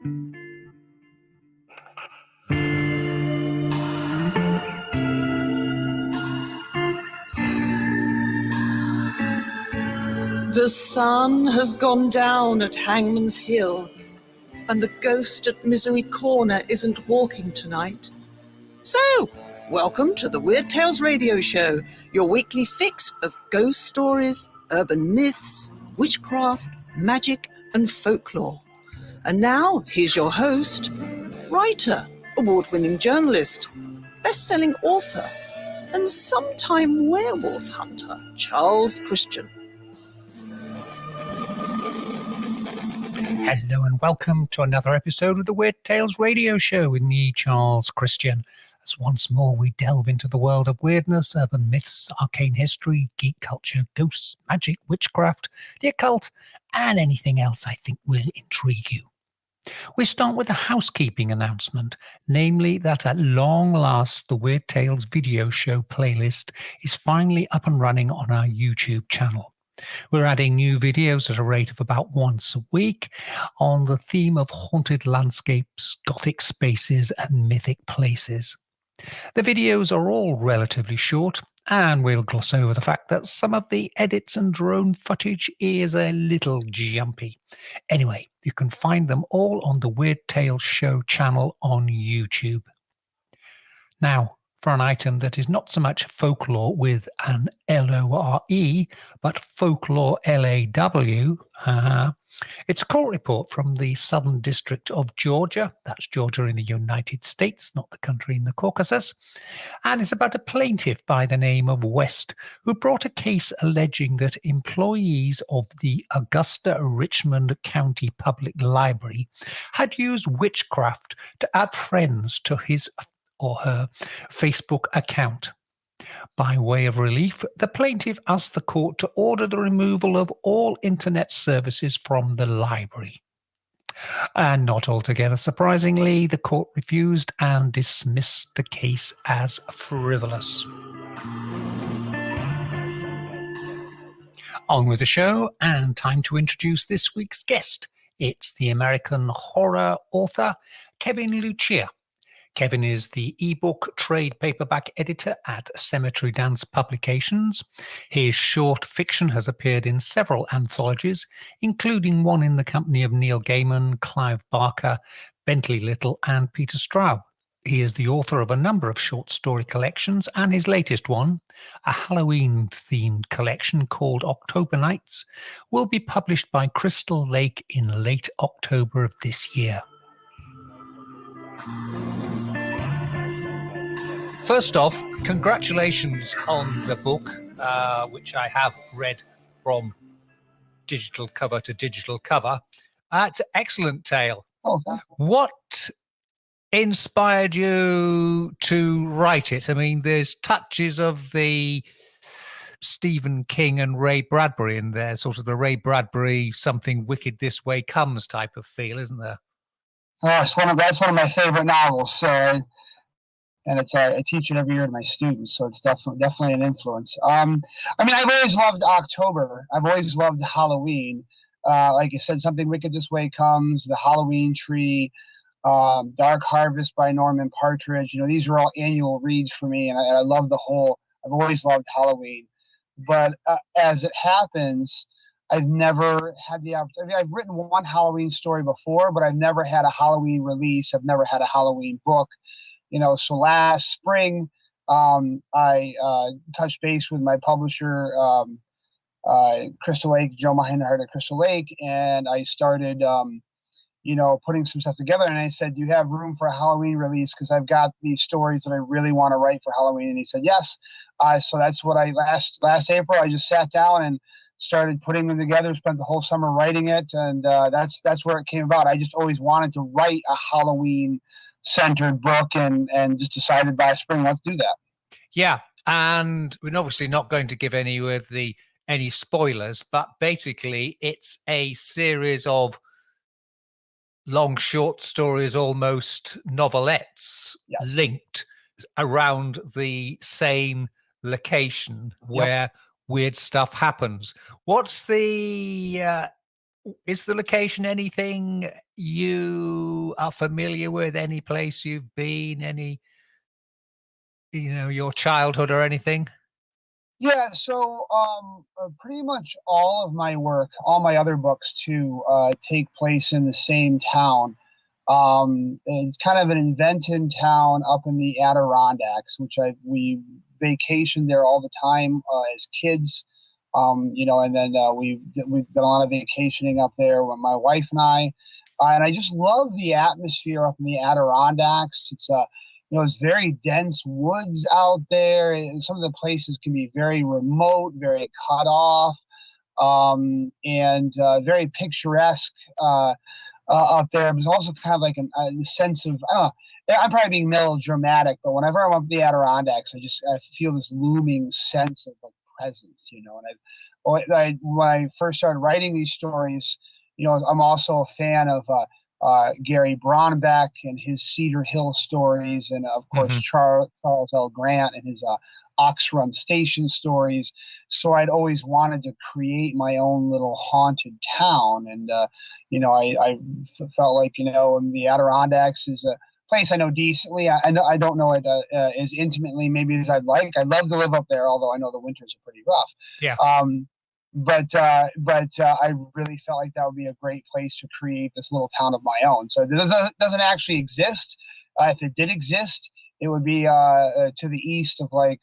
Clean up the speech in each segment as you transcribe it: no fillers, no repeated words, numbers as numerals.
The sun has gone down at Hangman's Hill, and the ghost at Misery Corner isn't walking tonight. So, welcome to the Weird Tales Radio Show, your weekly fix of ghost stories, urban myths, witchcraft, magic, and folklore. And now, here's your host, writer, award-winning journalist, best-selling author, and sometime werewolf hunter, Charles Christian. Hello and welcome to another episode of the Weird Tales Radio Show with me, Charles Christian, as once more we delve into the world of weirdness, urban myths, arcane history, geek culture, ghosts, magic, witchcraft, the occult, and anything else I think will intrigue you. We start with a housekeeping announcement, namely that at long last the Weird Tales video show playlist is finally up and running on our YouTube channel. We're adding new videos at a rate of about once a week on the theme of haunted landscapes, gothic spaces, and mythic places. The videos are all relatively short, and we'll gloss over the fact that some of the edits and drone footage is a little jumpy. Anyway, you can find them all on the Weird Tales Show channel on YouTube. Now, for an item that is not so much folklore with an L-O-R-E, but folklore L-A-W. It's a court report from the Southern District of Georgia. That's Georgia in the United States, not the country in the Caucasus. And it's about a plaintiff by the name of West, who brought a case alleging that employees of the Augusta Richmond County Public Library had used witchcraft to add friends to his or her Facebook account. By way of relief, the plaintiff asked the court to order the removal of all internet services from the library. And not altogether surprisingly, the court refused and dismissed the case as frivolous. On with the show, and time to introduce this week's guest. It's the American horror author, Kevin Lucia. Kevin is the ebook trade paperback editor at Cemetery Dance Publications. His short fiction has appeared in several anthologies, including one in the company of Neil Gaiman, Clive Barker, Bentley Little, and Peter Straub. He is the author of a number of short story collections, and his latest one, a Halloween-themed collection called October Nights, will be published by Crystal Lake in late October of this year. First off, congratulations on the book, which I have read from digital cover to digital cover. It's an excellent tale. Oh, what inspired you to write it? I mean, there's touches of the Stephen King and Ray Bradbury in there, sort of the Ray Bradbury "something wicked this way comes" type of feel, isn't there? that's one of my favorite novels. And I teach it every year to my students, so it's definitely an influence. I mean, I've always loved October. I've always loved Halloween. Like you said, Something Wicked This Way Comes, The Halloween Tree, Dark Harvest by Norman Partridge. You know, these are all annual reads for me, and I love I've always loved Halloween. But as it happens, I've never had the opportunity. I've written one Halloween story before, but I've never had a Halloween release. I've never had a Halloween book. You know, so last spring, I touched base with my publisher, Crystal Lake, Joe Meinhardt at Crystal Lake, and I started, putting some stuff together. And I said, "Do you have room for a Halloween release? Because I've got these stories that I really want to write for Halloween." And he said, "Yes." So that's what last April, I just sat down and started putting them together. Spent the whole summer writing it, and that's where it came about. I just always wanted to write a Halloween centered book, and just decided by spring, let's do that. Yeah, and we're obviously not going to give any spoilers, but basically it's a series of long short stories, almost novelettes, Yes. linked around the same location where weird stuff happens. What's the is the location anything you are familiar with? Any place you've been? Any, your childhood or anything? Yeah, so pretty much all of my work, all my other books too, take place in the same town. It's kind of an invented town up in the Adirondacks, which we vacationed there all the time as kids. And then we've done a lot of vacationing up there with my wife and I, and I just love the atmosphere up in the Adirondacks. It's very dense woods out there. And some of the places can be very remote, very cut off, and very picturesque up there. There's also kind of like a sense of, I don't know, I'm probably being melodramatic, but whenever I'm up the Adirondacks, I feel this looming sense of like presence, when I first started writing these stories, I'm also a fan of Gary Bronbeck and his Cedar Hill stories, and of course Charles L. Grant and his Ox Run Station stories. So I'd always wanted to create my own little haunted town, and I felt like the Adirondacks is a place I know decently. I don't know it as intimately maybe as I'd like. I'd love to live up there, although I know the winters are pretty rough. Yeah. But I really felt like that would be a great place to create this little town of my own. So it doesn't actually exist. If it did exist, it would be to the east of like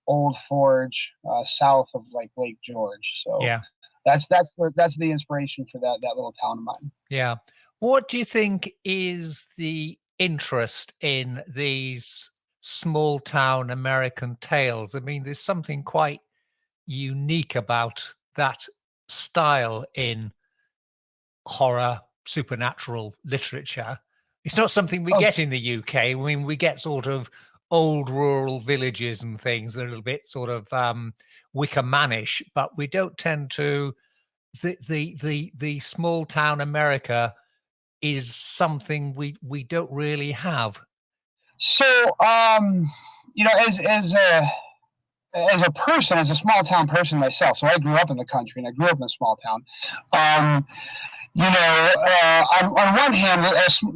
Old Forge, south of like Lake George. So yeah, that's the inspiration for that little town of mine. Yeah. What do you think is the interest in these small town American tales? I mean, there's something quite unique about that style in horror, supernatural literature. It's not something we get in the UK. I mean, we get sort of old rural villages and things, a little bit sort of Wicker Manish, but we don't tend to. The small town America is something we don't really have. So, as a person, as a small town person myself, so I grew up in the country and I grew up in a small town. On one hand,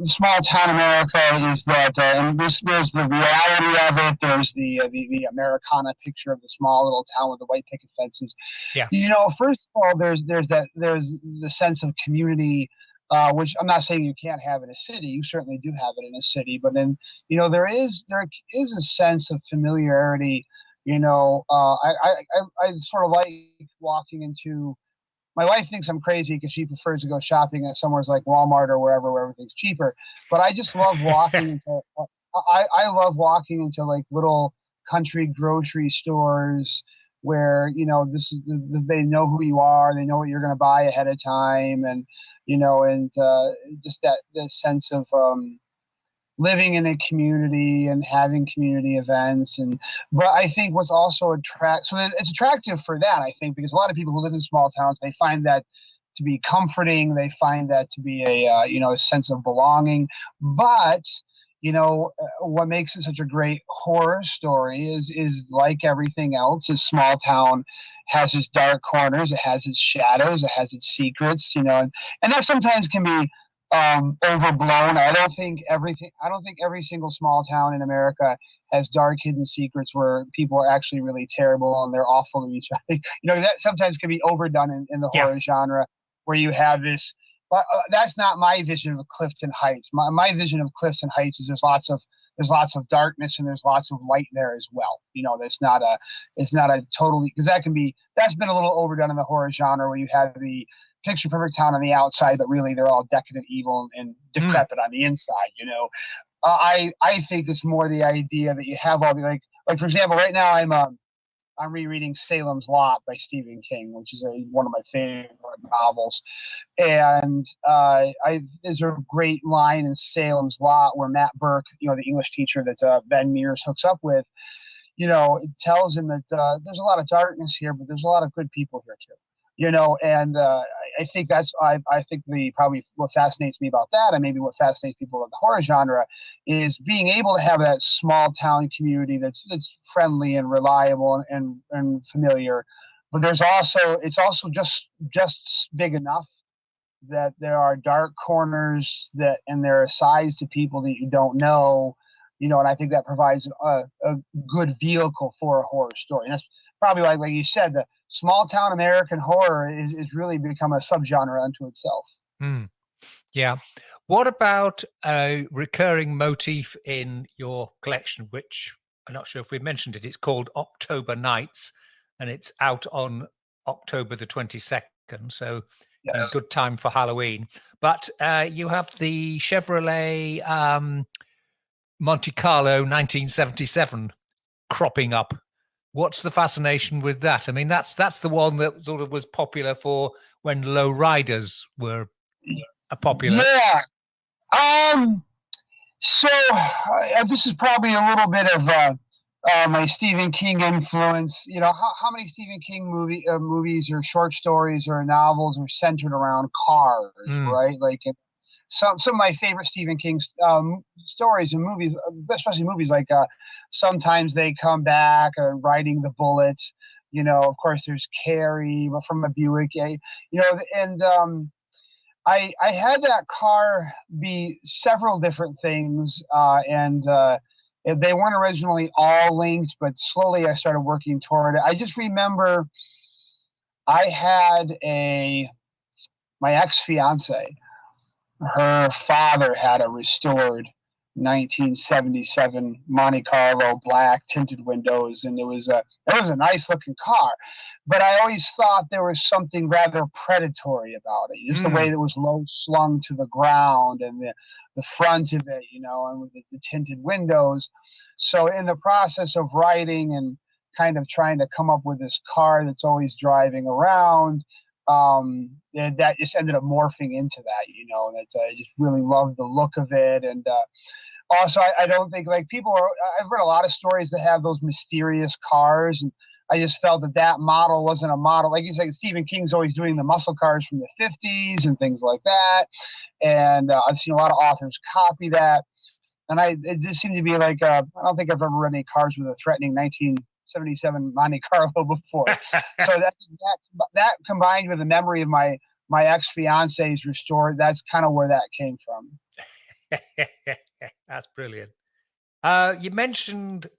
small town America is that, and there's the reality of it. There's the Americana picture of the small little town with the white picket fences. Yeah. First of all, there's the sense of community, which I'm not saying you can't have in a city. You certainly do have it in a city, but then there is a sense of familiarity. I sort of like walking into. My wife thinks I'm crazy because she prefers to go shopping at somewhere like Walmart or wherever where everything's cheaper. But I just love walking into. I love walking into like little country grocery stores where they know who you are, they know what you're going to buy ahead of time, and just that sense of living in a community and having community events. But I think what's also it's attractive for that, I think, because a lot of people who live in small towns, they find that to be comforting. They find that to be a sense of belonging. But what makes it such a great horror story is like everything else, is small town has its dark corners, it has its shadows, it has its secrets, and that sometimes can be overblown. I don't think every single small town in America has dark hidden secrets where people are actually really terrible and they're awful to each other. That sometimes can be overdone in the horror genre, where you have this. But that's not my vision of Clifton Heights. My vision of Clifton Heights is there's lots of darkness and there's lots of light there as well. It's not a totally, because that's been a little overdone in the horror genre, where you have the picture perfect town on the outside, but really they're all decadent, evil, and decrepit on the inside. I think it's more the idea that you have all the like for example, right now I'm rereading Salem's Lot by Stephen King, which is one of my favorite novels. And there's a great line in Salem's Lot where Matt Burke, the English teacher that Ben Mears hooks up with, it tells him that there's a lot of darkness here, but there's a lot of good people here too. And I think I think probably what fascinates me about that, and maybe what fascinates people about the horror genre, is being able to have that small town community that's friendly and reliable and familiar. But it's also just big enough that there are dark corners and there are sides to people that you don't know, and I think that provides a good vehicle for a horror story. And that's probably why, like you said, the small town American horror is really become a subgenre unto itself. Yeah. What about a recurring motif in your collection, which I'm not sure if we mentioned it. It's called October Nights, and it's out on October the 22nd. So a good time for Halloween. But you have the Chevrolet Monte Carlo 1977 cropping up. What's the fascination with that? I mean, that's the one that sort of was popular for when low riders were popular. Yeah. So this is probably a little bit of my Stephen King influence. How many Stephen King movies or short stories or novels are centered around cars, right? Like some of my favorite Stephen King stories and movies, especially movies like Sometimes They Come Back or Riding the Bullet. Of course, there's Carrie from a Buick. And I had that car be several different things, and they weren't originally all linked, but slowly I started working toward it. I just remember I had my ex-fiance, her father had a restored 1977 Monte Carlo, black tinted windows, and it was a nice looking car, but I always thought there was something rather predatory about it. Just the way it was low slung to the ground, and the front of it, and with the tinted windows. So in the process of writing and kind of trying to come up with this car that's always driving around, and that just ended up morphing into that, and I just really loved the look of it. And also, I don't think, like, I've read a lot of stories that have those mysterious cars, and I just felt that model wasn't a model. Like you said, Stephen King's always doing the muscle cars from the 50s and things like that. And I've seen a lot of authors copy that. And it just seemed to be like, I don't think I've ever read any cars with a threatening 1977 Monte Carlo before. So that combined with the memory of my ex-fiance's restored, that's kind of where that came from. That's brilliant. You mentioned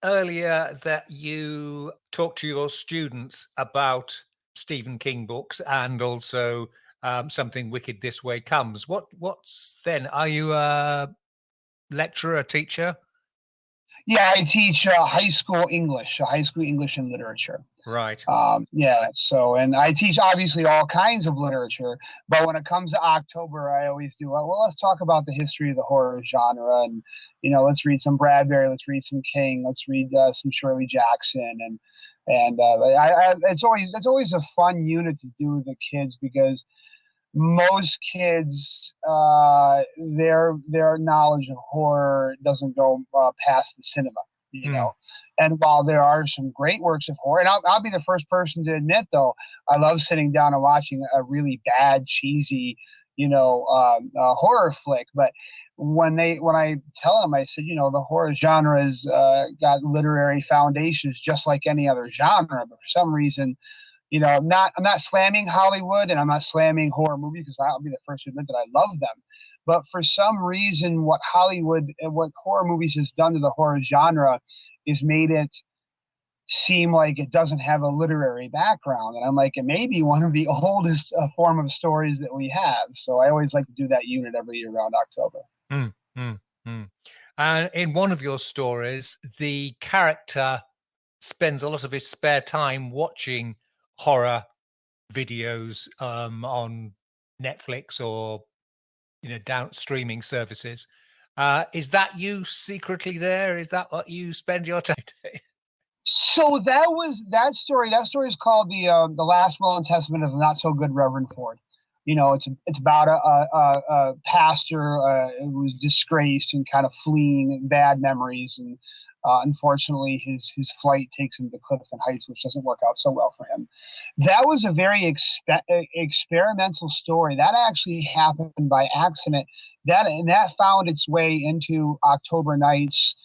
earlier that you talk to your students about Stephen King books and also Something Wicked This Way Comes. What's then? Are you a lecturer, a teacher? Yeah, I teach high school English and literature. Right. So, and I teach obviously all kinds of literature, but when it comes to October, I always do, well, let's talk about the history of the horror genre, and, let's read some Bradbury, let's read some King, let's read some Shirley Jackson. And it's always a fun unit to do with the kids, because most kids, their knowledge of horror doesn't go past the cinema, And while there are some great works of horror, and I'll be the first person to admit, though, I love sitting down and watching a really bad, cheesy, horror flick. But when I tell them, I said, the horror genre has got literary foundations just like any other genre, but for some reason, I'm not slamming Hollywood and I'm not slamming horror movies, because I'll be the first to admit that I love them. But for some reason, what Hollywood and what horror movies has done to the horror genre is made it seem like it doesn't have a literary background. And I'm like, it may be one of the oldest form of stories that we have. So I always like to do that unit every year around October. And in one of your stories, the character spends a lot of his spare time watching horror videos on Netflix or down streaming services. Is that you secretly there? Is that what you spend your time doing? So that story is called the Last Will and Testament of the Not So Good Reverend Ford. It's about a pastor who was disgraced and kind of fleeing bad memories, and unfortunately his flight takes him to Clifton Heights, which doesn't work out so well for him. That was a very experimental story that actually happened by accident. That found its way into October Nights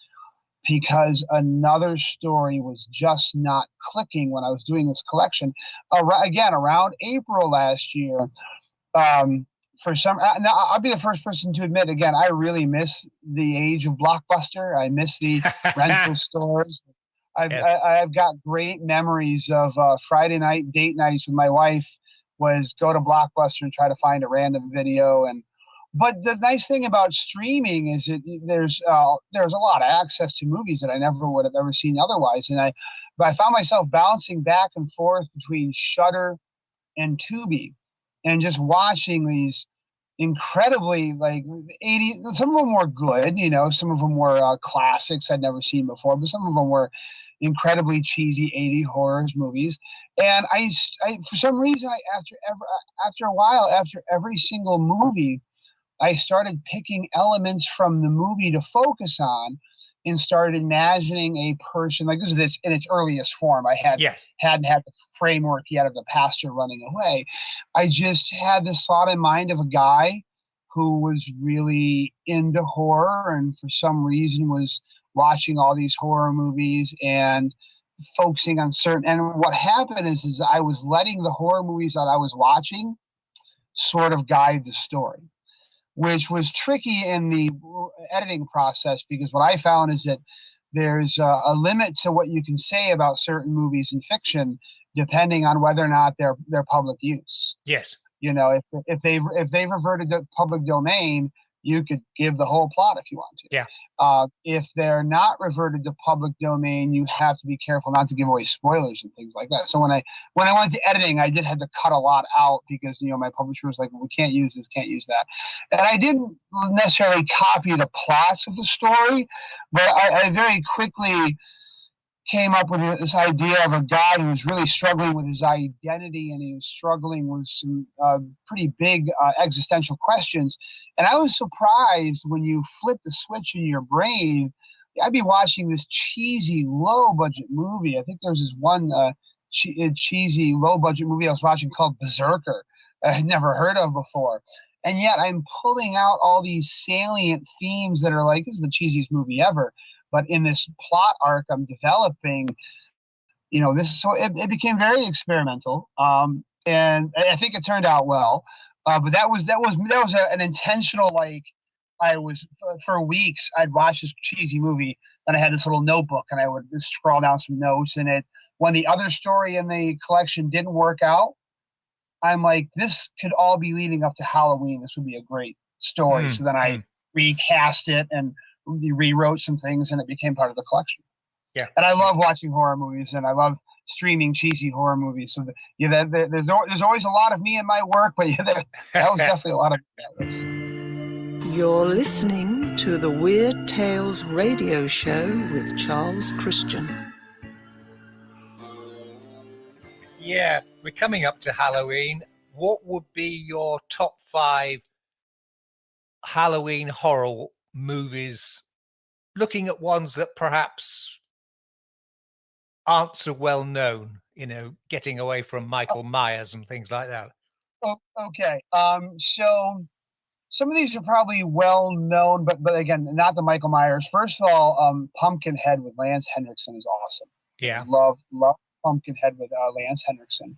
because another story was just not clicking when I was doing this collection. Around April last year, For some, now I'll be the first person to admit, again, I really miss the age of Blockbuster. I miss the rental stores. Yes. I've got great memories of Friday night date nights with my wife was go to Blockbuster and try to find a random video. But the nice thing about streaming is there's a lot of access to movies that I never would have ever seen otherwise. But I found myself bouncing back and forth between Shudder and Tubi, and just watching these incredibly like 80s. Some of them were good, some of them were classics I'd never seen before, but some of them were incredibly cheesy 80 horrors movies. And I for some reason, after a while, after every single movie, I started picking elements from the movie to focus on, and started imagining a person like this is in its earliest form. I hadn't had the framework yet of the pastor running away. I just had this thought in mind of a guy who was really into horror, and for some reason was watching all these horror movies and focusing on certain. And what happened is I was letting the horror movies that I was watching sort of guide the story, which was tricky in the editing process, because what I found is that there's a limit to what you can say about certain movies in fiction, depending on whether or not they're public use. Yes. If they've reverted to public domain, you could give the whole plot if you want to. Yeah. If they're not reverted to public domain, you have to be careful not to give away spoilers and things like that. So when I went to editing, I did have to cut a lot out, because my publisher was like, well, we can't use this, can't use that. And I didn't necessarily copy the plots of the story, but I very quickly came up with this idea of a guy who was really struggling with his identity, and he was struggling with some pretty big existential questions. And I was surprised when you flip the switch in your brain. I'd be watching this cheesy, low-budget movie. I think there's this one cheesy, low-budget movie I was watching called Berserker. I had never heard of before. And yet I'm pulling out all these salient themes that are like, this is the cheesiest movie ever. But in this plot arc I'm developing, it became very experimental, and I think it turned out well. But that was an intentional, like, I was for weeks I'd watch this cheesy movie, and I had this little notebook, and I would just scroll down some notes. And when the other story in the collection didn't work out, I'm like, this could all be leading up to Halloween. This would be a great story. So then I recast it and rewrote some things, and it became part of the collection. Yeah. And I love watching horror movies, and I love streaming cheesy horror movies. So there's always a lot of me in my work, but that was definitely a lot of me. You're listening to the Weird Tales radio show with Charles Christian. Yeah, we're coming up to Halloween. What would be your top 5 Halloween horror movies, looking at ones that perhaps aren't so well known, getting away from Michael Myers and things like that? Oh, okay. So some of these are probably well known, but again, not the Michael Myers. First of all, Pumpkinhead with Lance Henriksen is awesome. Yeah. Love Pumpkinhead with Lance Henriksen.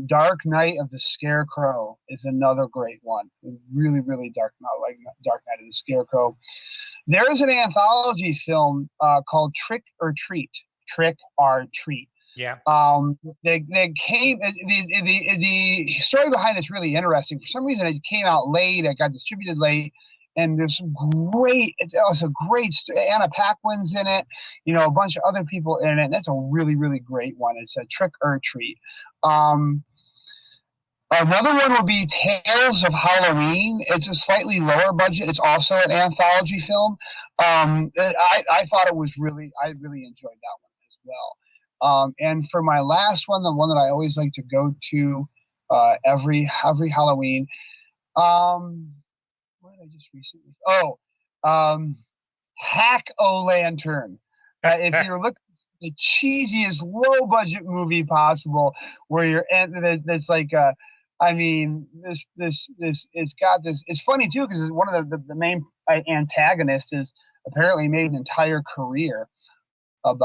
Dark Knight of the Scarecrow is another great one. Really, really dark, not like Dark Knight of the Scarecrow. There is an anthology film called Trick or Treat. Trick or Treat. Yeah. They came. The story behind it's really interesting. For some reason, it came out late. It got distributed late. And there's some great, it's a great story. Anna Paquin's in it, a bunch of other people in it. And that's a really, really great one. It's a Trick or Treat. Another one would be Tales of Halloween. It's a slightly lower budget. It's also an anthology film. I thought it was I really enjoyed that one as well. And for my last one, the one that I always like to go to every Halloween, what did I just recently? Hack-O-Lantern. If you're looking for the cheesiest low budget movie possible, where that's like it's got this. It's funny too, because one of the main antagonists is apparently made an entire career of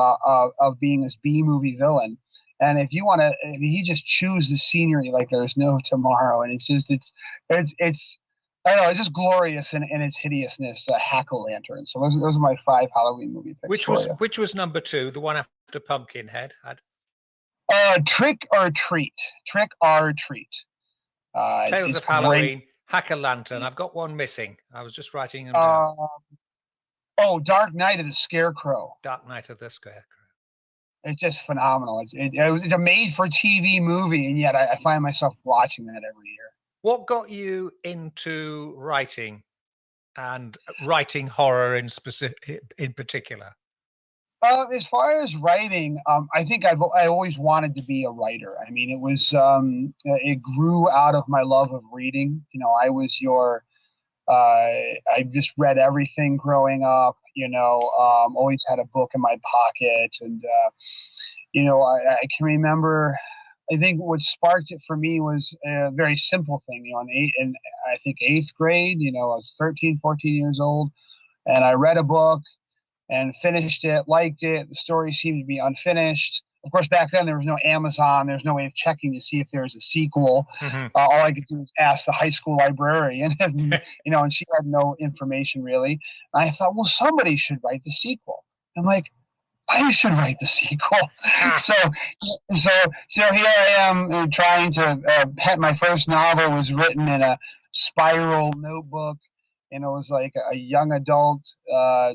being this B movie villain. And if you want to, he just chews the scenery like there's no tomorrow. And it's I don't know, it's just glorious in its hideousness. Hack-O-Lantern. So those are my 5 Halloween movie picks. Which was number 2, the one after Pumpkinhead? Trick or Treat. Trick or Treat. Tales of Halloween, Hack-O-Lantern. I've got one missing. I was just writing them down. Dark Night of the Scarecrow. Dark Night of the Scarecrow. It's just phenomenal. It's a made-for-TV movie, and yet I find myself watching that every year. What got you into writing, and writing horror in particular? As far as writing, I think I always wanted to be a writer. I mean, it was it grew out of my love of reading. You know, I just read everything growing up. You know, always had a book in my pocket, and you know, I can remember. I think what sparked it for me was a very simple thing. You know, in I think 8th grade. You know, I was 13, 14 years old, and I read a book and finished it, liked it. The story seemed to be unfinished. Of course, back then there was no Amazon. There's no way of checking to see if there was a sequel. Mm-hmm. All I could do was ask the high school librarian, and, you know, and she had no information really. And I thought, well, somebody should write the sequel. I'm like, I should write the sequel. So here I am trying to pet. My first novel was written in a spiral notebook. And it was like a young adult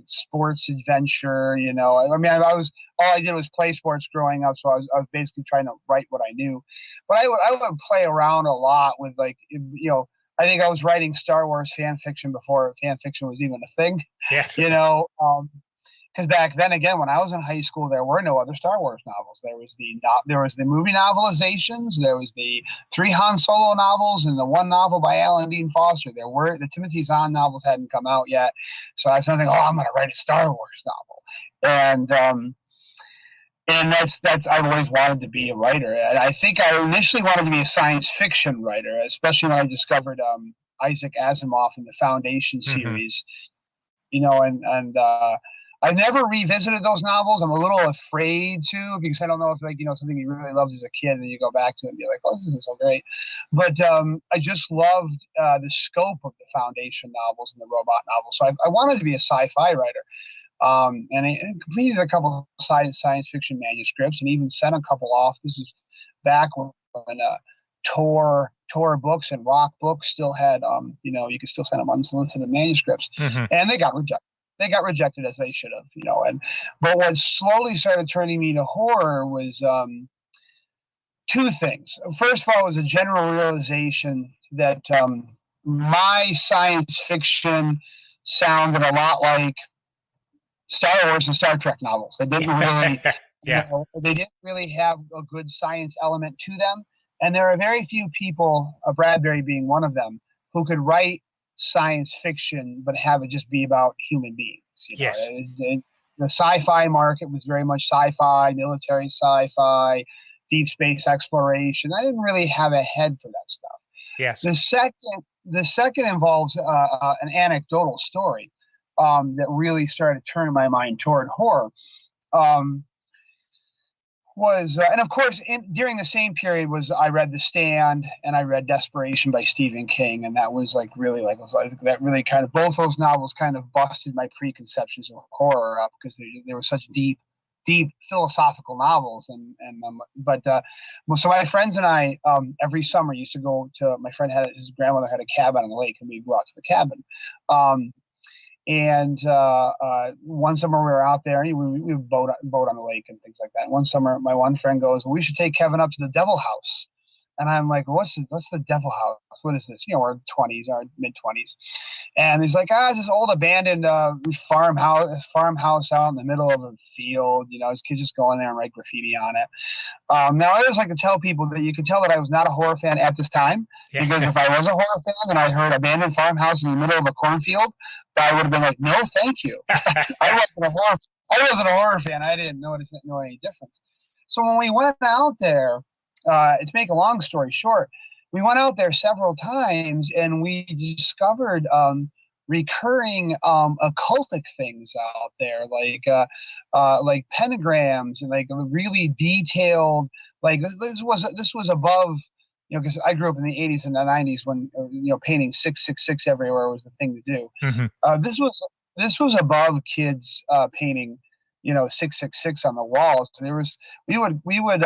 sports adventure. You know, I mean, all I did was play sports growing up, so I was basically trying to write what I knew. But I would play around a lot with, like, you know, I think I was writing Star Wars fan fiction before fan fiction was even a thing. Yes. You know, because back then, again, when I was in high school, there were no other Star Wars novels. There was the movie novelizations, there was the 3 Han Solo novels, and the 1 novel by Alan Dean Foster. The Timothy Zahn novels hadn't come out yet, so I started thinking, I'm going to write a Star Wars novel, and that's I've always wanted to be a writer. And I think I initially wanted to be a science fiction writer, especially when I discovered Isaac Asimov in the Foundation series. Mm-hmm. You know, and I've never revisited those novels. I'm a little afraid to, because I don't know if, like, you know, something you really loved as a kid and then you go back to it and be like, oh, this is so great. But I just loved the scope of the Foundation novels and the robot novels. So I wanted to be a sci-fi writer. And I completed a couple of science fiction manuscripts and even sent a couple off. This is back when Tor Books and Rock Books still had, you know, you could still send them unsolicited manuscripts. Mm-hmm. And they got rejected. They got rejected, as they should have, you know. But what slowly started turning me to horror was 2 things. First of all, it was a general realization that my science fiction sounded a lot like Star Wars and Star Trek novels. They didn't really, you know, they didn't really have a good science element to them. And there are very few people, Bradbury being one of them, who could write science fiction but have it just be about human beings. You know? Yes. The sci-fi market was very much sci-fi, military sci-fi, deep space exploration. I didn't really have a head for that stuff. Yes. The second involves an anecdotal story that really started turning my mind toward horror. And of course, during the same period I read The Stand and I read Desperation by Stephen King, and that was that really kind of, both those novels kind of busted my preconceptions of horror up, because they were such deep philosophical novels. So my friends and I every summer used to go to, my friend his grandmother had a cabin on the lake, and we'd go out to the cabin. And one summer we were out there, and we would boat on the lake and things like that. And one summer, my one friend goes, well, we should take Kevin up to the Devil House. And I'm like, what's the Devil House? What is this? You know, we're 20s, or mid-20s. And he's like, it's this old abandoned farmhouse out in the middle of a field. You know, his kids just go in there and write graffiti on it. Now, I always like to tell people that you can tell that I was not a horror fan at this time. Yeah. Because if I was a horror fan and I heard abandoned farmhouse in the middle of a cornfield, I would have been like, no, thank you. I wasn't a horror fan. I didn't know any difference. So when we went out there, to make a long story short, we went out there several times, and we discovered recurring occultic things out there, like pentagrams and like really detailed Like this was above, because I grew up in the 80s and the 90s when painting 666 everywhere was the thing to do. This was above kids painting 666 on the walls. So we would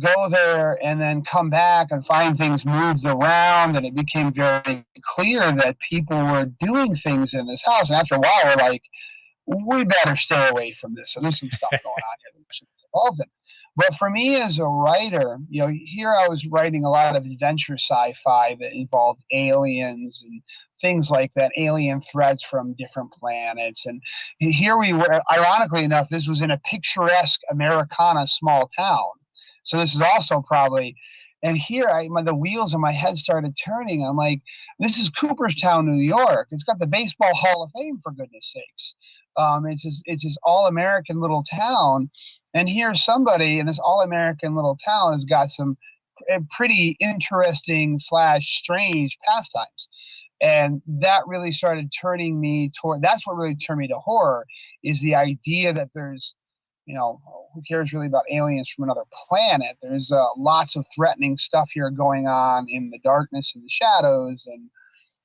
go there and then come back and find things moved around, and it became very clear that people were doing things in this house. And after a while, we're like, we better stay away from this. So there's some stuff going on here that we should be involved in. But for me as a writer, here I was writing a lot of adventure sci-fi that involved aliens and things like that, alien threats from different planets. And here we were, ironically enough, this was in a picturesque Americana small town. So this is also probably, and here the wheels in my head started turning. I'm like, this is Cooperstown, New York. It's got the Baseball Hall of Fame, for goodness sakes. It's this all-American little town. And here's somebody in this all-American little town has got some pretty interesting / strange pastimes. And that really started turning me toward, that's what really turned me to horror, is the idea that there's, who cares really about aliens from another planet? There's lots of threatening stuff here going on in the darkness and the shadows.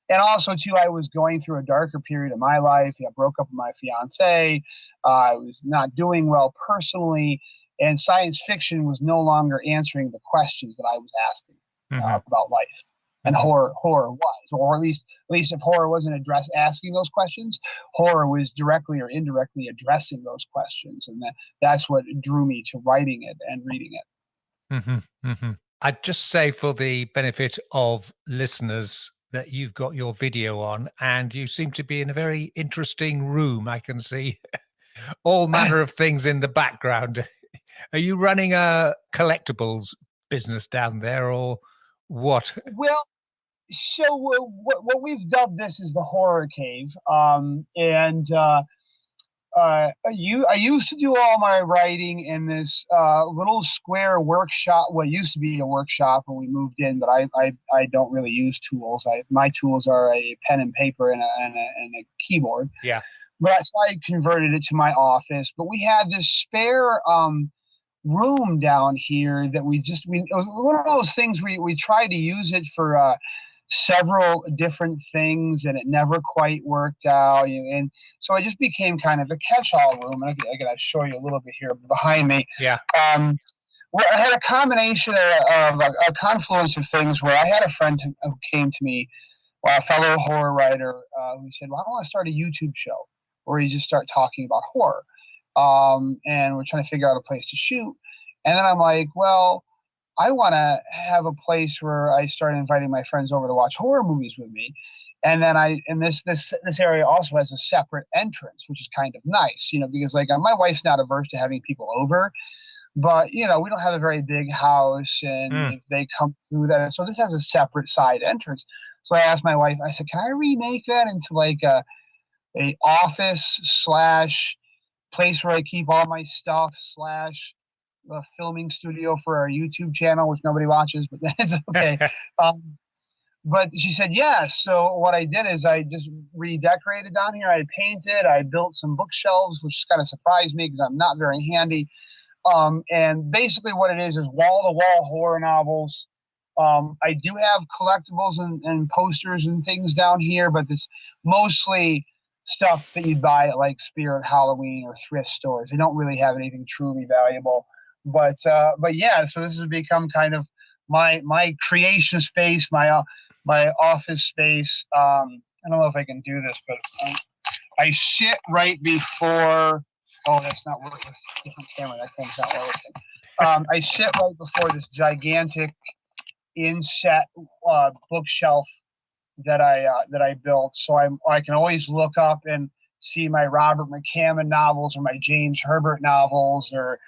And also, too, I was going through a darker period of my life. I broke up with my fiance. I was not doing well personally. And science fiction was no longer answering the questions that I was asking about life. And horror was, or at least if horror wasn't asking those questions, horror was directly or indirectly addressing those questions. And that's what drew me to writing it and reading it. I'd just say, for the benefit of listeners, that you've got your video on and you seem to be in a very interesting room. I can see all manner of things in the background. Are you running a collectibles business down there, or what? Well, so what we've dubbed this is the Horror Cave. I used to do all my writing in this little square workshop. What used to be a workshop when we moved in, but I don't really use tools. My tools are a pen and paper and a keyboard. Yeah. But so I converted it to my office. But we had this spare room down here that it was one of those things we tried to use it for several different things, and it never quite worked out. And so it just became kind of a catch-all room. And I gotta show you a little bit here behind me. Yeah. Where I had a combination of a confluence of things, where I had a friend who came to me, a fellow horror writer, who said, well, I want to start a YouTube show where you just start talking about horror. And we're trying to figure out a place to shoot. And then I'm like, well, I want to have a place where I started inviting my friends over to watch horror movies with me. And then this area also has a separate entrance, which is kind of nice, because my wife's not averse to having people over, but we don't have a very big house, and if they come through that, so this has a separate side entrance. So I asked my wife, I said, can I remake that into like a office / place where I keep all my stuff / a filming studio for our YouTube channel, which nobody watches, but that's okay. But she said yes. So what I did is I just redecorated down here. I painted. I built some bookshelves, which kind of surprised me because I'm not very handy. And basically what it is wall-to-wall horror novels. I do have collectibles and posters and things down here, but it's mostly stuff that you'd buy at like Spirit Halloween or thrift stores. They don't really have anything truly valuable. But yeah, so this has become kind of my creation space, my office space. I don't know if I can do this, but I sit right before. Oh, that's not working. That's a different camera. That thing's not working. I sit right before this gigantic inset bookshelf that I built, so I can always look up and see my Robert McCammon novels or my James Herbert novels, or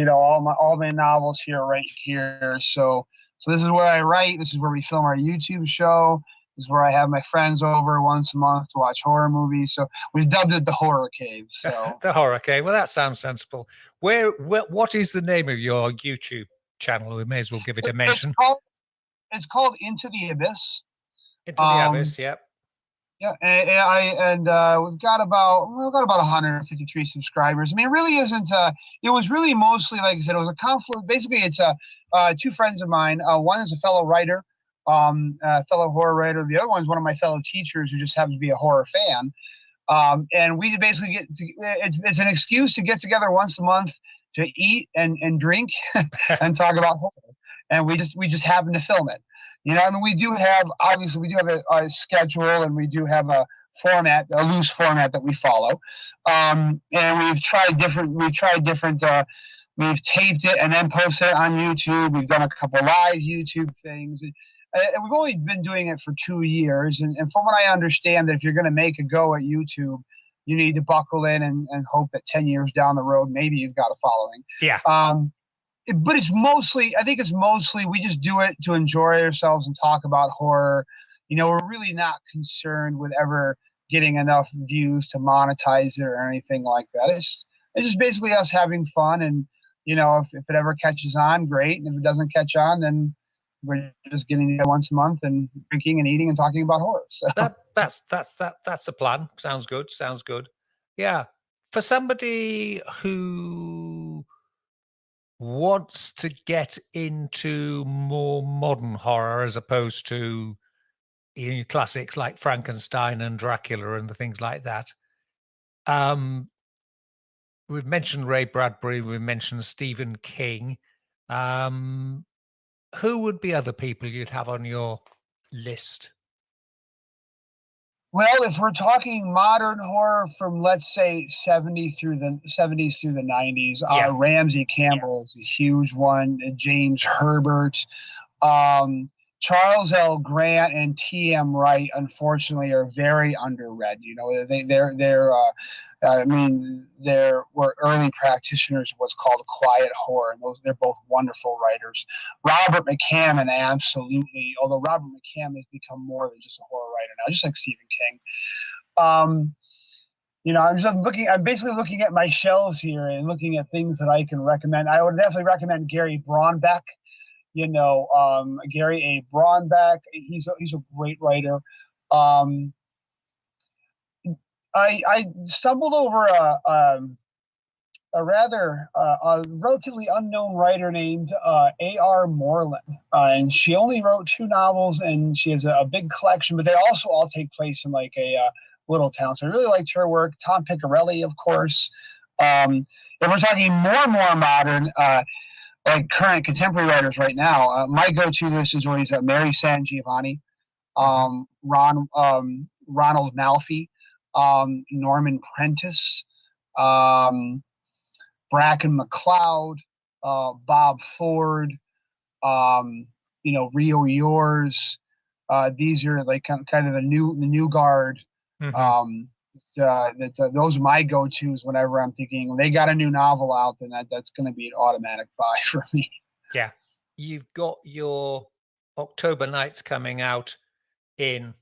all my novels right here. So this is where I write. This is where we film our YouTube show. This is where I have my friends over once a month to watch horror movies. So we've dubbed it the Horror Cave. So the Horror Cave. Well, that sounds sensible. What is the name of your YouTube channel? We may as well give it a mention. It's called Into the Abyss. Into the Abyss. Yep. Yeah, and we've got about 153 subscribers. I mean, it really isn't. It was really mostly, like I said, it was a confluence. Basically, it's a two friends of mine. One is a fellow writer, fellow horror writer. The other one is one of my fellow teachers who just happens to be a horror fan. And we basically it's an excuse to get together once a month to eat and drink and talk about horror. And we just happen to film it. You know, I mean, we do have a schedule, and we do have a loose format that we follow. And we've taped it and then posted it on YouTube. We've done a couple live YouTube things. And we've only been doing it for 2 years. And from what I understand, that if you're going to make a go at YouTube, you need to buckle in and hope that 10 years down the road, maybe you've got a following. Yeah. But I think it's mostly we just do it to enjoy ourselves and talk about horror. You know, we're really not concerned with ever getting enough views to monetize it or anything like that. It's just basically us having fun. And, you know, if it ever catches on, great. And if it doesn't catch on, then we're just getting together once a month and drinking and eating and talking about horror. So. That's a plan. Sounds good. Yeah. For somebody who wants to get into more modern horror as opposed to classics like Frankenstein and Dracula and the things like that. We've mentioned Ray Bradbury, we've mentioned Stephen King. Who would be other people you'd have on your list? Well, if we're talking modern horror from, let's say, 70s through the 90s, Ramsey Campbell is a huge one. James Herbert, Charles L. Grant, and T.M. Wright, unfortunately, are very underread. You know, they were early practitioners of what's called quiet horror, and they're both wonderful writers. Robert McCammon, absolutely, although Robert McCammon has become more than just a horror writer now, just like Stephen King. You know, I'm basically looking at my shelves here and looking at things that I can recommend. I would definitely recommend Gary Braunbeck. You know, Gary A. Braunbeck, he's a great writer. I stumbled over a relatively unknown writer named A.R. Moreland, and she only wrote 2 novels, and she has a big collection, but they also all take place in like a little town. So I really liked her work. Tom Piccarelli, of course. If we're talking more modern, like current contemporary writers right now, my go-to list is always Mary San Giovanni, Ronald Malfi, Norman Prentice, Bracken McLeod, Bob Ford, you know, Rio Yours. These are like kind of the new guard. Those are my go-tos whenever I'm thinking they got a new novel out, then that's going to be an automatic buy for me. Yeah. You've got your October Nights coming out in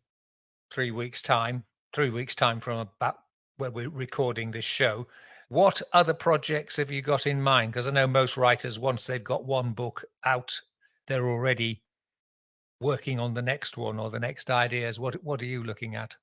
3 weeks' time. 3 weeks' time from about where we're recording this show. What other projects have you got in mind? Because I know most writers, once they've got one book out, they're already working on the next one or the next ideas. What are you looking at?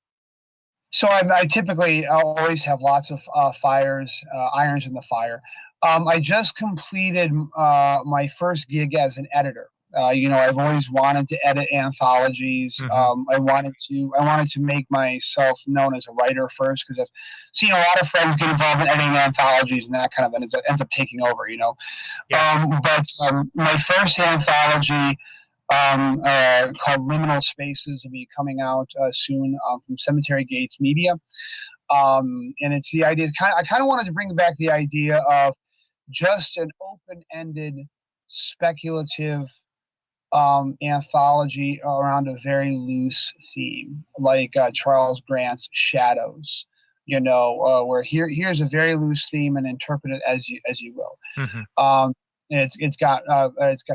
So I typically always have lots of irons in the fire. I just completed my first gig as an editor. You know, I've always wanted to edit anthologies. I wanted to make myself known as a writer first, because I've seen a lot of friends get involved in editing anthologies, and that kind of ends up taking over, you know. Yeah. But my first anthology, called Liminal Spaces, will be coming out soon from Cemetery Gates Media. And it's the idea, I kind of wanted to bring back the idea of just an open-ended, speculative anthology around a very loose theme, like Charles Grant's Shadows, you know, where here's a very loose theme and interpret it as you will. And it's got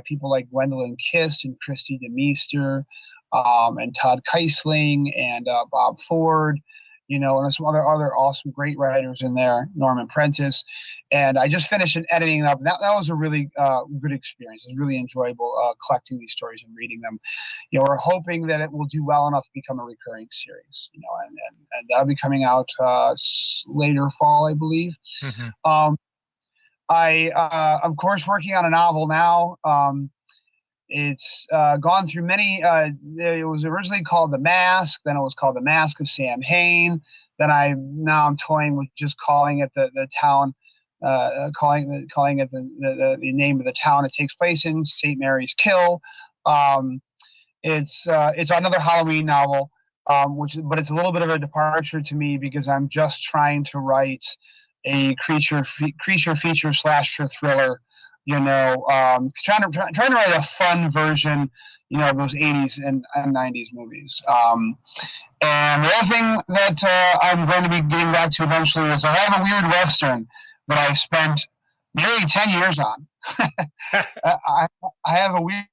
people like Gwendolyn Kiss and Christy DeMeester, and Todd Keisling and Bob Ford, you know, and there's some other awesome great writers in there, Norman Prentice. And I just finished editing up. That was a really good experience. It was really enjoyable collecting these stories and reading them. You know, we're hoping that it will do well enough to become a recurring series, you know, and that'll be coming out later fall, I believe. I of course, working on a novel now. It's gone through many. It was originally called The Mask. Then it was called The Mask of Sam Hain. Then now I'm toying with just calling it the town, calling it the name of the town it takes place in, St. Mary's Kill. It's another Halloween novel, but it's a little bit of a departure to me because I'm just trying to write a creature feature slasher thriller. Trying to write a fun version, of those 80s and 90s movies. And the other thing that I'm going to be getting back to eventually is I have a weird Western that I've spent nearly 10 years on. I have a weird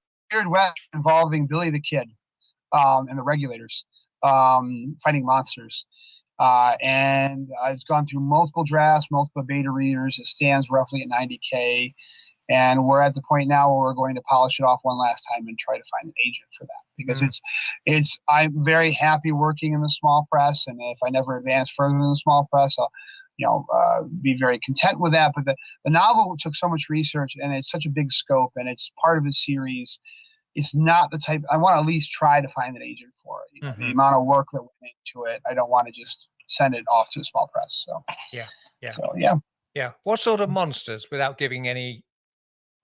Western involving Billy the Kid and the Regulators fighting monsters. And it's gone through multiple drafts, multiple beta readers. It stands roughly at 90K. And we're at the point now where we're going to polish it off one last time and try to find an agent for that, because I'm very happy working in the small press. And if I never advance further than the small press, I'll be very content with that. But the novel took so much research and it's such a big scope and it's part of a series. It's not the type I want to at least try to find an agent for it. The amount of work that went into it, I don't want to just send it off to a small press. So yeah. What sort of monsters, without giving any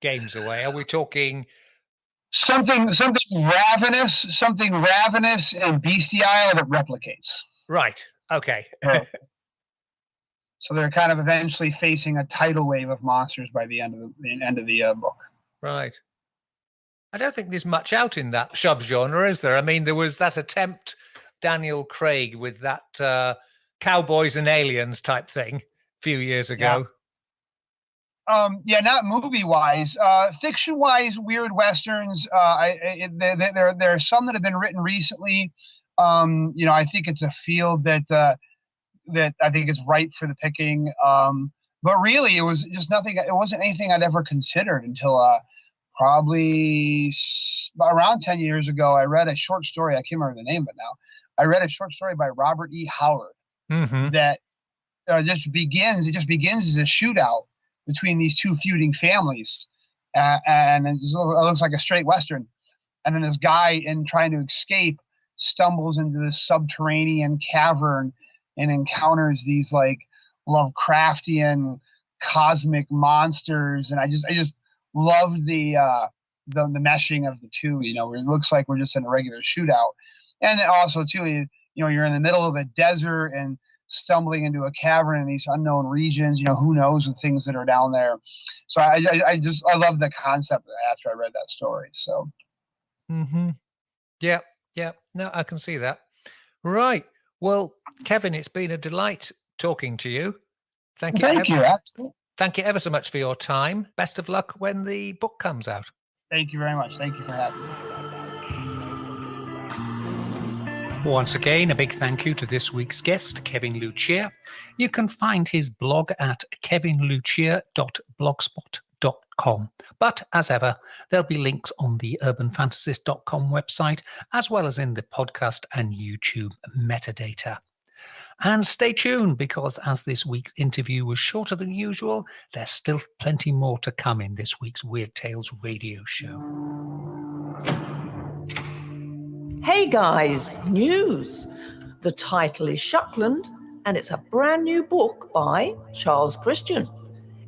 games away, are we talking? Something ravenous and bestial that replicates. Right. Okay. So they're kind of eventually facing a tidal wave of monsters by the end of the book. Right. I don't think there's much out in that subgenre, is there? I mean, there was that attempt, Daniel Craig, with that cowboys and aliens type thing a few years ago. Not movie-wise. Fiction-wise, weird westerns. There are some that have been written recently. I think it's a field that I think is ripe for the picking. But really, it was just nothing. It wasn't anything I'd ever considered until probably around 10 years ago. I read a short story. I can't remember the name of it now. I read a short story by Robert E. Howard that just begins. It just begins as a shootout between these two feuding families, and it looks like a straight Western. And then this guy, in trying to escape, stumbles into this subterranean cavern and encounters these like Lovecraftian cosmic monsters. And I just loved the meshing of the two. Where it looks like we're just in a regular shootout, and also too, you're in the middle of a desert and stumbling into a cavern in these unknown regions. Who knows the things that are down there. So I love the concept after I read that story. So yeah, no, I can see that. Right. Well, Kevin, it's been a delight talking to you. Thank you. Thank you ever so much for your time. Best of luck when the book comes out. Thank you very much. Thank you for having me. Once again, a big thank you to this week's guest, Kevin Lucia. You can find his blog at kevinlucia.blogspot.com. But as ever, there'll be links on the urbanfantasist.com website, as well as in the podcast and YouTube metadata. And stay tuned, because as this week's interview was shorter than usual, there's still plenty more to come in this week's Weird Tales radio show. Hey guys, news! The title is Shuckland, and it's a brand new book by Charles Christian.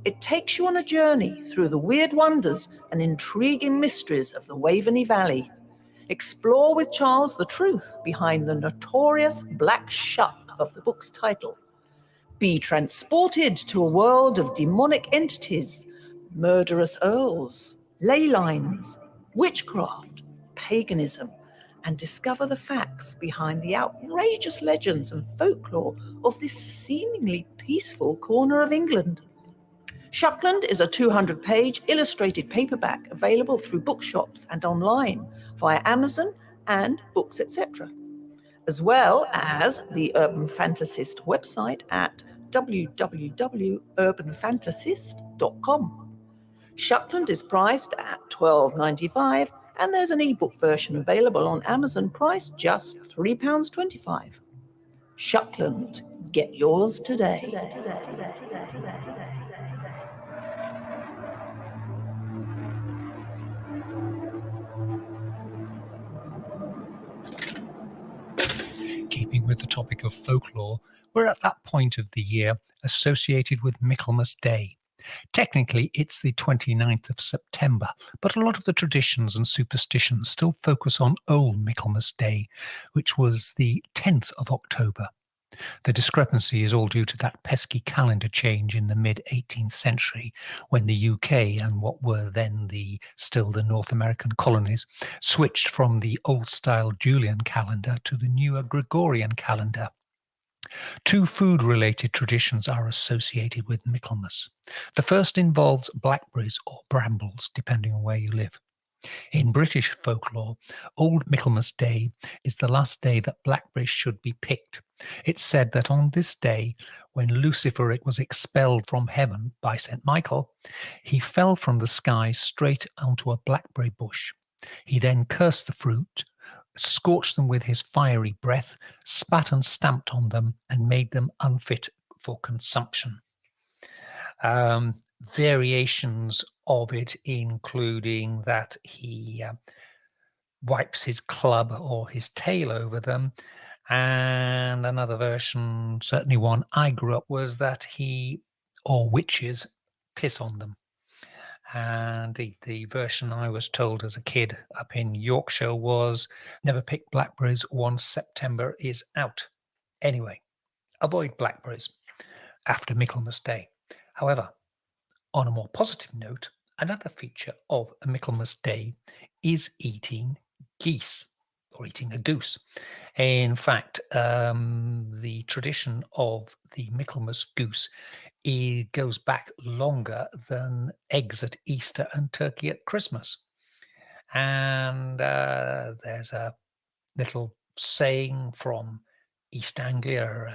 It takes you on a journey through the weird wonders and intriguing mysteries of the Waveney Valley. Explore with Charles the truth behind the notorious Black Shuck of the book's title. Be transported to a world of demonic entities, murderous earls, ley lines, witchcraft, paganism, and discover the facts behind the outrageous legends and folklore of this seemingly peaceful corner of England. Shuckland is a 200-page illustrated paperback available through bookshops and online via Amazon and Books, etc., as well as the Urban Fantasist website at www.urbanfantasist.com. Shuckland is priced at $12.95, and there's an ebook version available on Amazon priced just £3.25. Shuckland, get yours today. keeping with the topic of folklore, we're at that point of the year associated with Michaelmas Day. Technically, it's the 29th of September, but a lot of the traditions and superstitions still focus on Old Michaelmas Day, which was the 10th of October. The discrepancy is all due to that pesky calendar change in the mid-18th century, when the UK and what were then still the North American colonies switched from the old-style Julian calendar to the newer Gregorian calendar. Two food-related traditions are associated with Michaelmas. The first involves blackberries or brambles, depending on where you live. In British folklore, Old Michaelmas Day is the last day that blackberries should be picked. It's said that on this day, when Lucifer was expelled from heaven by St. Michael, he fell from the sky straight onto a blackberry bush. He then cursed the fruit, scorched them with his fiery breath, spat and stamped on them, and made them unfit for consumption. Variations of it including that he wipes his club or his tail over them, and another version, certainly one I grew up, was that he or witches piss on them. And the version I was told as a kid up in Yorkshire was never pick blackberries once September is out. Anyway, avoid blackberries after Michaelmas Day. However, on a more positive note, another feature of a Michaelmas Day is eating geese or eating a goose. In fact, the tradition of the Michaelmas goose goes back longer than eggs at Easter and turkey at Christmas. And there's a little saying from East Anglia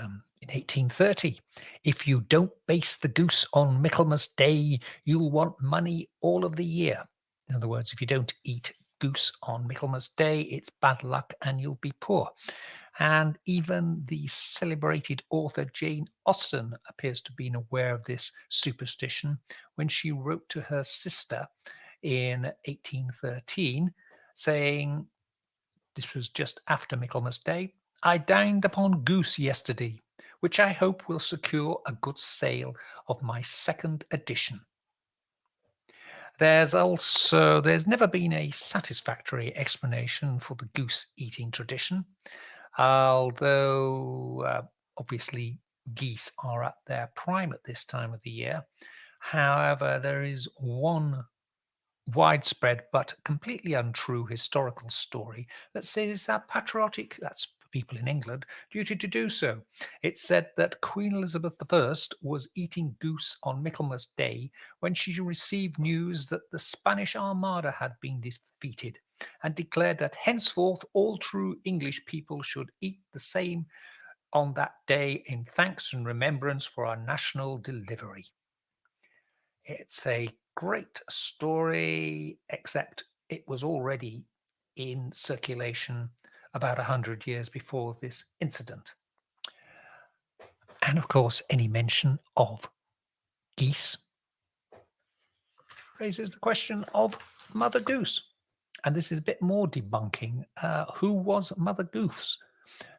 in 1830. If you don't base the goose on Michaelmas Day, you'll want money all of the year. In other words, if you don't eat goose on Michaelmas Day, it's bad luck and you'll be poor. And even the celebrated author Jane Austen appears to have been aware of this superstition when she wrote to her sister in 1813, saying, this was just after Michaelmas Day, I dined upon goose yesterday, which I hope will secure a good sale of my second edition. There's never been a satisfactory explanation for the goose eating tradition, although obviously geese are at their prime at this time of the year. However, there is one widespread but completely untrue historical story that says that patriotic, that's people in England, duty to do so. It said that Queen Elizabeth I was eating goose on Michaelmas Day when she received news that the Spanish Armada had been defeated, and declared that henceforth all true English people should eat the same on that day in thanks and remembrance for our national delivery. It's a great story, except it was already in circulation about 100 years before this incident. And of course, any mention of geese raises the question of Mother Goose. And this is a bit more debunking. Who was Mother Goose?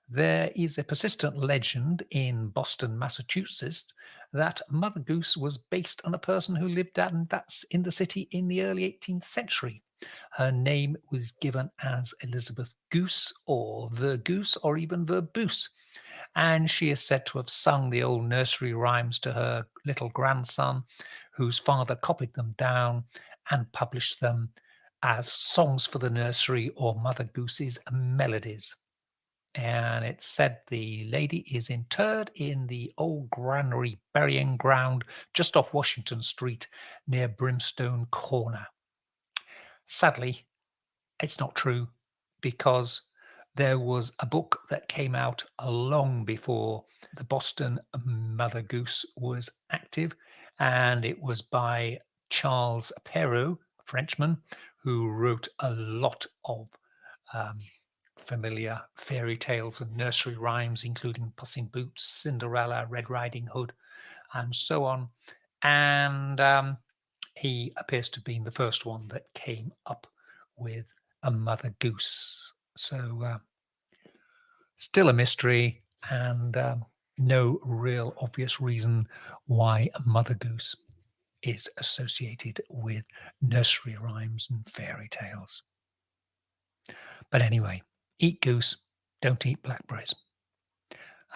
There is a persistent legend in Boston, Massachusetts, that Mother Goose was based on a person who lived in the city in the early 18th century. Her name was given as Elizabeth Goose, or Vergoose, or even Verboose. And she is said to have sung the old nursery rhymes to her little grandson, whose father copied them down and published them as songs for the nursery or Mother Goose's melodies. And it's said the lady is interred in the old granary burying ground just off Washington Street near Brimstone Corner. Sadly, it's not true, because there was a book that came out long before the Boston Mother Goose was active, and it was by Charles Perrault, a Frenchman, who wrote a lot of familiar fairy tales and nursery rhymes, including Puss in Boots, Cinderella, Red Riding Hood, and so on. And he appears to have been the first one that came up with a Mother Goose. So Still a mystery, and no real obvious reason why Mother Goose is associated with nursery rhymes and fairy tales. But anyway, eat goose, don't eat blackberries.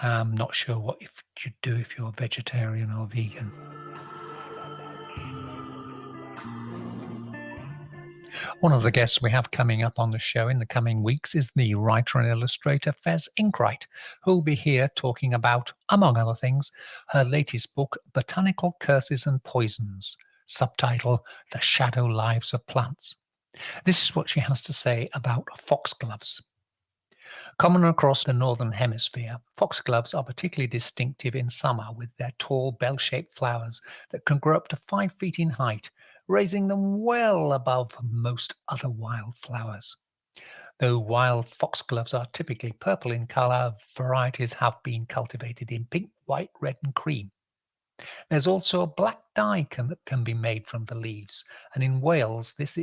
I'm not sure what you'd do if you're vegetarian or vegan. One of the guests we have coming up on the show in the coming weeks is the writer and illustrator Fez Inkwright, who'll be here talking about, among other things, her latest book, Botanical Curses and Poisons, subtitle The Shadow Lives of Plants. This is what she has to say about foxgloves. Common across the northern hemisphere, foxgloves are particularly distinctive in summer with their tall bell-shaped flowers that can grow up to 5 feet in height, raising them well above most other wild flowers. Though wild foxgloves are typically purple in color, varieties have been cultivated in pink, white, red, and cream. There's also a black dye that can be made from the leaves, and in Wales this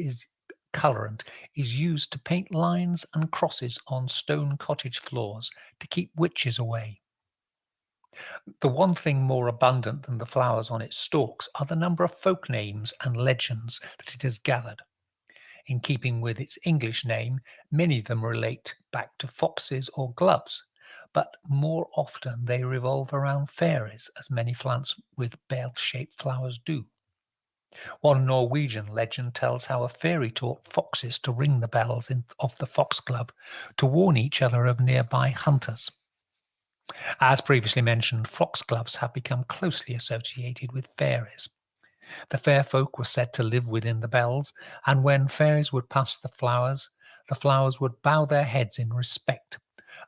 colorant is used to paint lines and crosses on stone cottage floors to keep witches away. The one thing more abundant than the flowers on its stalks are the number of folk names and legends that it has gathered. In keeping with its English name, many of them relate back to foxes or gloves, but more often they revolve around fairies, as many plants with bell-shaped flowers do. One Norwegian legend tells how a fairy taught foxes to ring the bells of the foxglove to warn each other of nearby hunters. As previously mentioned, foxgloves have become closely associated with fairies. The fair folk were said to live within the bells, and when fairies would pass the flowers would bow their heads in respect,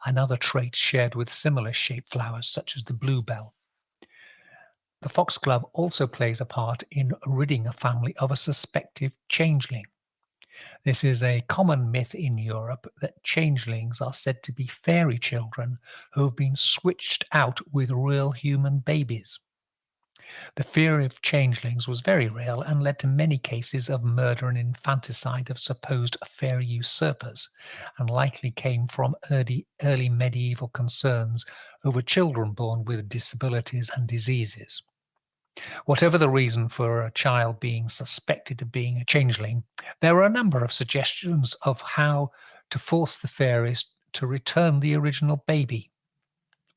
another trait shared with similar shaped flowers such as the bluebell. The foxglove also plays a part in ridding a family of a suspected changeling. This is a common myth in Europe that changelings are said to be fairy children who have been switched out with real human babies. The fear of changelings was very real and led to many cases of murder and infanticide of supposed fairy usurpers, and likely came from early medieval concerns over children born with disabilities and diseases. Whatever the reason for a child being suspected of being a changeling, there are a number of suggestions of how to force the fairies to return the original baby.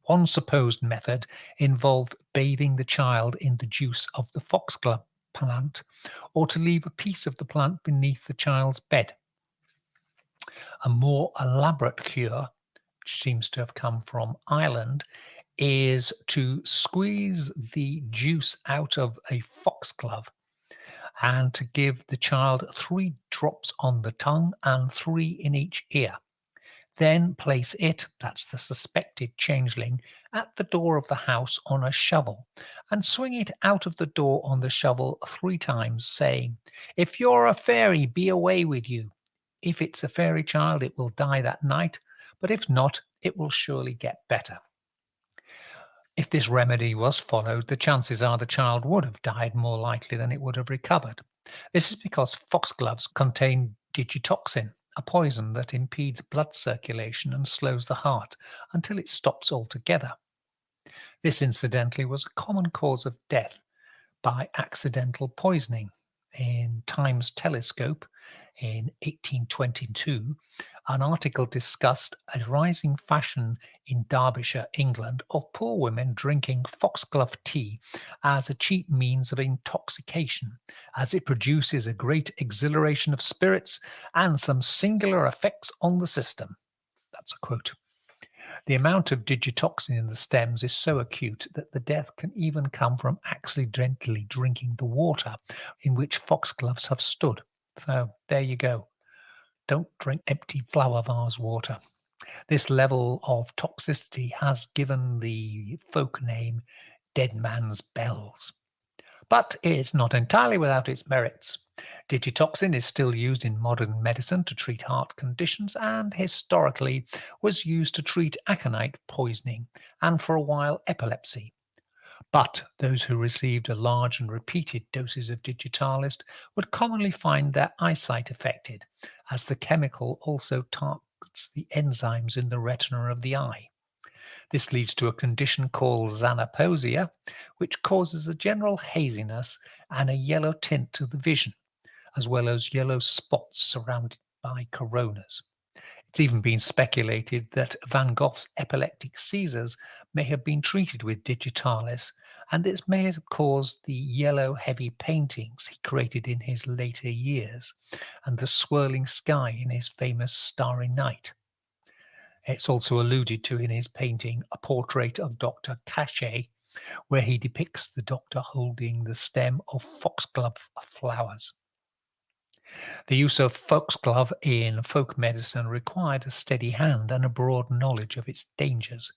One supposed method involved bathing the child in the juice of the foxglove plant, or to leave a piece of the plant beneath the child's bed. A more elaborate cure, which seems to have come from Ireland, is to squeeze the juice out of a foxglove and to give the child 3 drops on the tongue and 3 in each ear. Then place it, that's the suspected changeling, at the door of the house on a shovel and swing it out of the door on the shovel 3 times, saying, "If you're a fairy, be away with you. If it's a fairy child, it will die that night, but if not, it will surely get better." If this remedy was followed, the chances are the child would have died more likely than it would have recovered. This is because foxgloves contain digitoxin, a poison that impedes blood circulation and slows the heart until it stops altogether. This, incidentally, was a common cause of death by accidental poisoning. In Times Telescope in 1822, an article discussed a rising fashion in Derbyshire, England, of poor women drinking foxglove tea as a cheap means of intoxication, as it produces a great exhilaration of spirits and some singular effects on the system. That's a quote. The amount of digitoxin in the stems is so acute that the death can even come from accidentally drinking the water in which foxgloves have stood. So there you go. Don't drink empty flower vase water. This level of toxicity has given the folk name Dead Man's Bells. But it's not entirely without its merits. Digitoxin is still used in modern medicine to treat heart conditions and historically was used to treat aconite poisoning and for a while epilepsy. But those who received a large and repeated doses of digitalis would commonly find their eyesight affected, as the chemical also targets affects the enzymes in the retina of the eye. This leads to a condition called xanaphosia, which causes a general haziness and a yellow tint to the vision, as well as yellow spots surrounded by coronas. It's even been speculated that Van Gogh's epileptic seizures may have been treated with digitalis, and this may have caused the yellow heavy paintings he created in his later years, and the swirling sky in his famous Starry Night. It's also alluded to in his painting A Portrait of Dr. Cachet, where he depicts the doctor holding the stem of foxglove flowers. The use of foxglove in folk medicine required a steady hand and a broad knowledge of its dangers,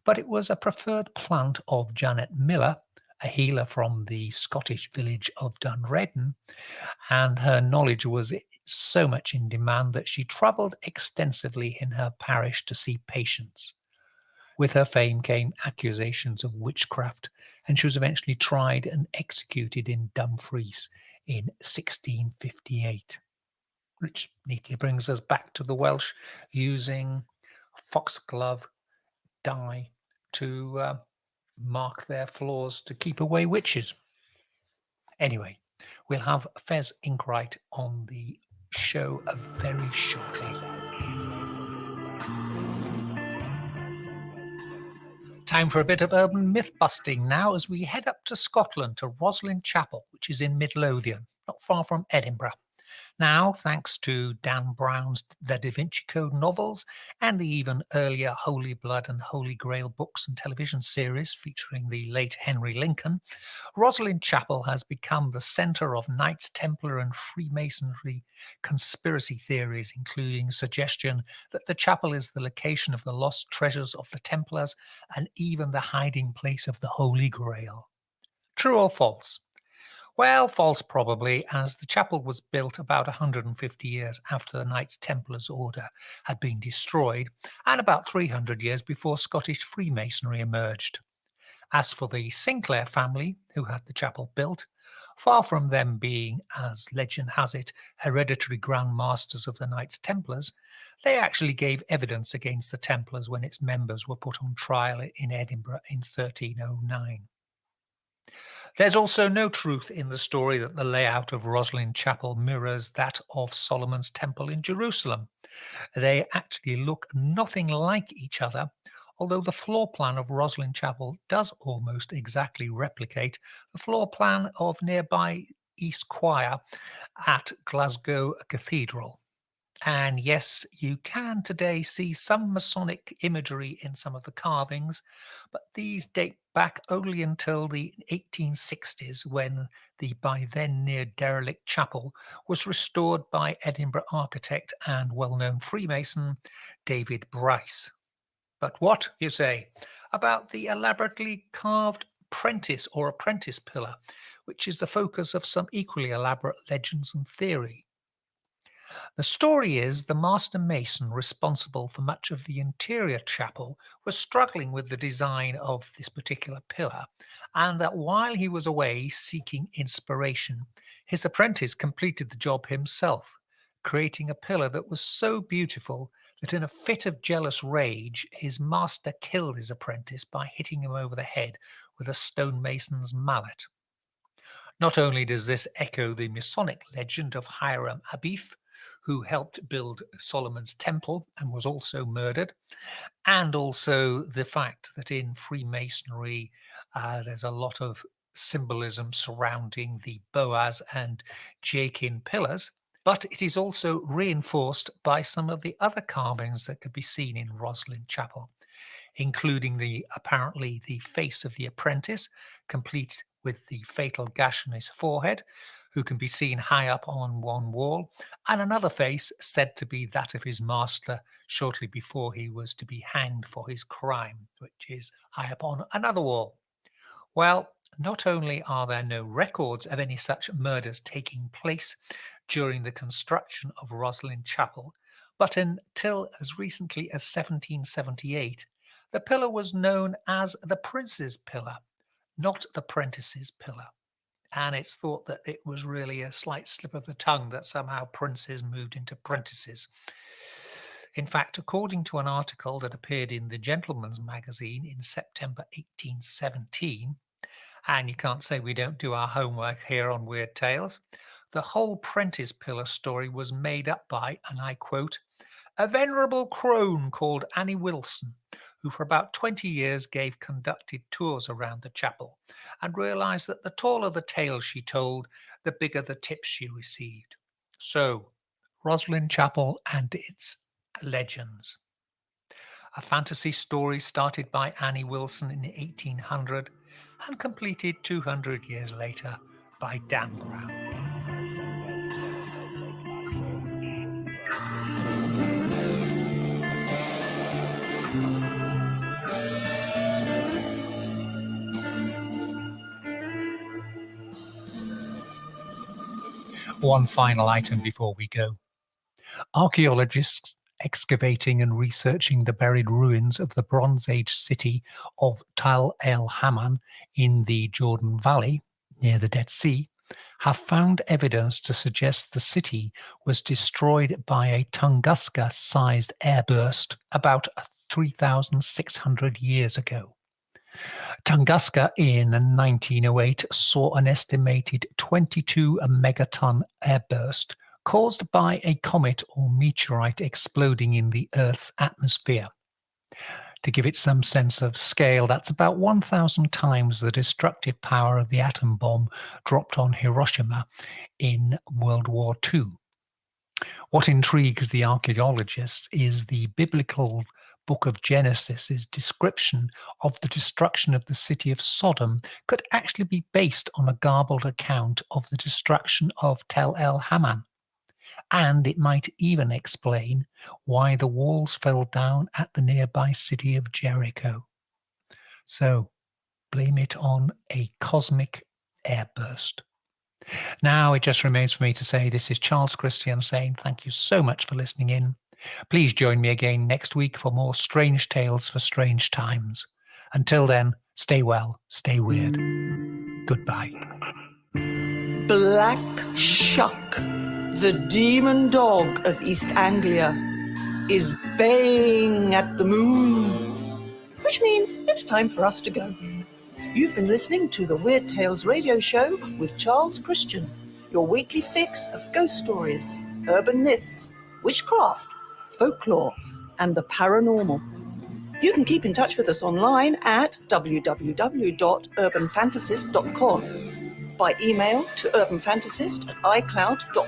but it was a preferred plant of Janet Miller, a healer from the Scottish village of Dunredden, and her knowledge was so much in demand that she travelled extensively in her parish to see patients. With her fame came accusations of witchcraft, and she was eventually tried and executed in Dumfries in 1658. Which neatly brings us back to the Welsh using foxglove dye to mark their floors to keep away witches. Anyway, we'll have Fez Inkwright on the show very shortly. Time for a bit of urban myth busting now as we head up to Scotland to Roslin Chapel, which is in Midlothian, not far from Edinburgh. Now, thanks to Dan Brown's The Da Vinci Code novels and the even earlier Holy Blood and Holy Grail books and television series featuring the late Henry Lincoln, Roslin Chapel has become the centre of Knights Templar and Freemasonry conspiracy theories, including suggestion that the chapel is the location of the lost treasures of the Templars and even the hiding place of the Holy Grail. True or false? Well, false probably, as the chapel was built about 150 years after the Knights Templars order had been destroyed and about 300 years before Scottish Freemasonry emerged. As for the Sinclair family, who had the chapel built, far from them being, as legend has it, hereditary Grand Masters of the Knights Templars, they actually gave evidence against the Templars when its members were put on trial in Edinburgh in 1309. There's also no truth in the story that the layout of Roslin Chapel mirrors that of Solomon's Temple in Jerusalem. They actually look nothing like each other, although the floor plan of Roslin Chapel does almost exactly replicate the floor plan of nearby East Choir at Glasgow Cathedral. And yes, you can today see some Masonic imagery in some of the carvings, but these date back only until the 1860s when the by then near derelict chapel was restored by Edinburgh architect and well-known Freemason David Bryce. But what, you say, about the elaborately carved prentice or apprentice pillar, which is the focus of some equally elaborate legends and theory? The story is the master mason responsible for much of the interior chapel was struggling with the design of this particular pillar, and that while he was away seeking inspiration, his apprentice completed the job himself, creating a pillar that was so beautiful that in a fit of jealous rage, his master killed his apprentice by hitting him over the head with a stonemason's mallet. Not only does this echo the Masonic legend of Hiram Abiff, who helped build Solomon's Temple and was also murdered, and also the fact that in Freemasonry there's a lot of symbolism surrounding the Boaz and Jachin pillars, but it is also reinforced by some of the other carvings that could be seen in Roslin Chapel, including apparently the face of the apprentice, complete with the fatal gash on his forehead, who can be seen high up on one wall, and another face said to be that of his master shortly before he was to be hanged for his crime, which is high up on another wall. Well, not only are there no records of any such murders taking place during the construction of Roslin Chapel, but until as recently as 1778, the pillar was known as the Prince's Pillar, not the Prentice's Pillar. And it's thought that it was really a slight slip of the tongue that somehow princes moved into prentices. In fact, according to an article that appeared in the Gentleman's Magazine in September 1817, and you can't say we don't do our homework here on Weird Tales, the whole Prentice Pillar story was made up by, and I quote, a venerable crone called Annie Wilson, who for about 20 years gave conducted tours around the chapel and realized that the taller the tales she told, the bigger the tips she received. So, Roslin Chapel and its legends. A fantasy story started by Annie Wilson in 1800 and completed 200 years later by Dan Brown. One final item before we go. Archaeologists excavating and researching the buried ruins of the Bronze Age city of Tal el Haman in the Jordan Valley, near the Dead Sea, have found evidence to suggest the city was destroyed by a Tunguska-sized airburst about 3,600 years ago. Tunguska in 1908 saw an estimated 22 megaton airburst caused by a comet or meteorite exploding in the Earth's atmosphere. To give it some sense of scale, that's about 1,000 times the destructive power of the atom bomb dropped on Hiroshima in World War II. What intrigues the archaeologists is the biblical book of Genesis' description of the destruction of the city of Sodom could actually be based on a garbled account of the destruction of Tel el Haman. And it might even explain why the walls fell down at the nearby city of Jericho. So, blame it on a cosmic airburst. Now it just remains for me to say this is Charles Christian saying thank you so much for listening in. Please join me again next week for more strange tales for strange times. Until then, stay well, stay weird. Goodbye. Black Shuck, the demon dog of East Anglia, is baying at the moon, which means it's time for us to go. You've been listening to the Weird Tales radio show with Charles Christian, your weekly fix of ghost stories, urban myths, witchcraft, folklore, and the paranormal. You can keep in touch with us online at www.urbanfantasist.com, by email to urbanfantasist@icloud.com,